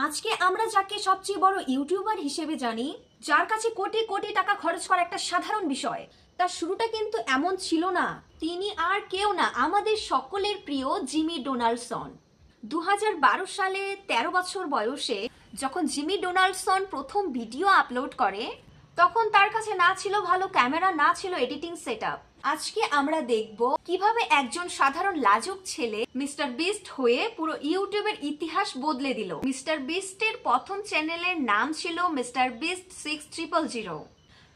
আজকে আমরা যাকে সবচেয়ে বড় ইউটিউবার হিসেবে জানি, যার কাছে কোটি কোটি টাকা খরচ করা একটা সাধারণ বিষয়, তার শুরুটা কিন্তু এমন ছিল না। তিনি আর কেউ না, আমাদের সকলের প্রিয় জিমি ডোনাল্ডসন। 2012 সালে 13 বছর বয়সে যখন জিমি ডোনাল্ডসন প্রথম ভিডিও আপলোড করে, তখন তার কাছে না ছিল ভালো ক্যামেরা, না ছিল এডিটিং সেটআপ। আজকে আমরা দেখব কিভাবে একজন সাধারণ লাজুক ছেলে মিস্টার বিস্ট হয়ে পুরো ইউটিউবের ইতিহাস বদলে দিল। মিস্টার বিস্টের প্রথম চ্যানেলের নাম ছিল মিস্টার বিস্ট 6000।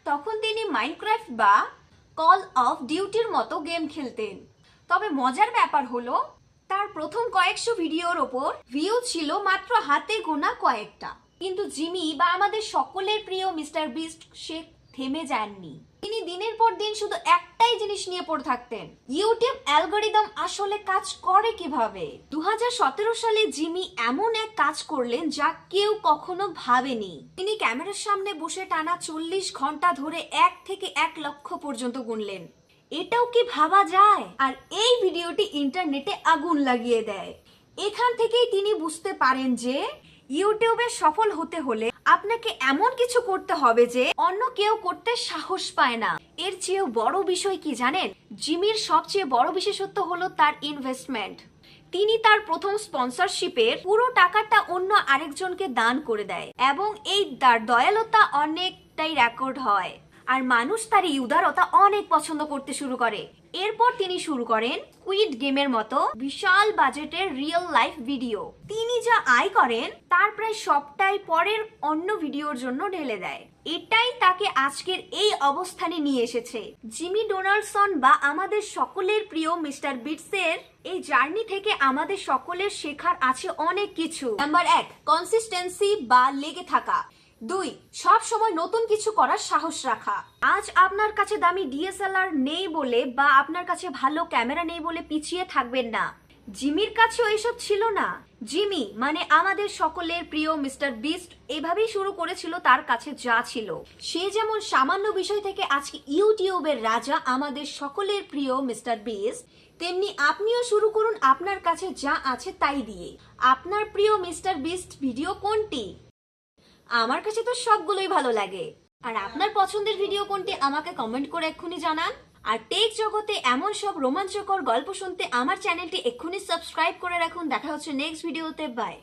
তখন তিনি মাইনক্রাফট বা কল অফ ডিউটির মতো গেম খেলতেন। তবে মজার ব্যাপার হলো, তার প্রথম কয়েকশো ভিডিওর ওপর ভিউ ছিল মাত্র হাতে গোনা কয়েকটা। কিন্তু জিমি বা আমাদের সকলের প্রিয় মিস্টার বিস্ট সে থেমে যাননি। তিনি দিনের পর দিন শুধু একটাই জিনিস নিয়ে পড়ে থাকতেন, ইউটিউব অ্যালগরিদম আসলে কাজ করে কিভাবে। 2017 সালে জিমি এমন এক কাজ করলেন যা কেউ কখনো ভাবেনি। তিনি ক্যামেরার সামনে বসে টানা 40 ঘন্টা ধরে 1 থেকে 1 লক্ষ পর্যন্ত গুনলেন। এটাও কি ভাবা যায়? আর এই ভিডিওটি ইন্টারনেটে আগুন লাগিয়ে দেয়। এখান থেকেই তিনি বুঝতে পারেন যে ইউটিউবে সফল হতে হলে আপনাকে এমন কিছু করতে হবে যে অন্য কেউ করতে সাহস পায় না। এর চেয়েও বড় বিষয় কি জানেন? জিমির সবচেয়ে বড় বিশেষত্ব হলো তার ইনভেস্টমেন্ট। তিনি তার প্রথম স্পন্সরশিপের পুরো টাকাটা অন্য আরেকজনকে দান করে দেয় এবং এই তার দয়ালুতা অনেকটাই রেকর্ড হয়। আর মানুষ তার এই উদারতা অনেক পছন্দ করতে শুরু করে। এরপর তিনি শুরু করেন স্কুইড গেমের মতো বিশাল বাজেটের রিয়েল লাইফ ভিডিও। তিনি যা আয় করেন তার প্রায় সবটাই পরের অন্য ভিডিওর জন্য ঢেলে দেয়। এটাই তাকে আজকের এই অবস্থানে নিয়ে এসেছে। জিমি ডোনাল্ডসন বা আমাদের সকলের প্রিয় মিস্টার বিটসের এই জার্নি থেকে আমাদের সকলের শেখার আছে অনেক কিছু। নাম্বার 1, কনসিস্টেন্সি বা লেগে থাকা। 2, সব সময় নতুন কিছু করার সাহস রাখা। আজ আপনার কাছে দামি ডিএসএলআর নেই বলে বা আপনার কাছে ভালো ক্যামেরা নেই বলে পিছিয়ে থাকবেন না। জিমির কাছেও এসব ছিল না। জিমি মানে আমাদের সকলের প্রিয় মিস্টার বিস্ট এভাবেই শুরু করেছিল তার কাছে যা ছিল। সে যেমন সামান্য বিষয় থেকে আজকে ইউটিউবের রাজা আমাদের সকলের প্রিয় মিস্টার বিস্ট, তেমনি আপনিও শুরু করুন আপনার কাছে যা আছে তাই দিয়ে। আপনার প্রিয় মিস্টার বিস্ট ভিডিও কোনটি? আমার কাছে তো সবগুলোই ভালো লাগে। আর আপনার পছন্দের ভিডিও কোনটি আমাকে কমেন্ট করে এক্ষুনি জানান। আর টেক জগতে এমন সব রোমাঞ্চকর গল্প শুনতে আমার চ্যানেলটি এক্ষুনি সাবস্ক্রাইব করে রাখুন। দেখা হচ্ছে নেক্সট ভিডিওতে। বাই।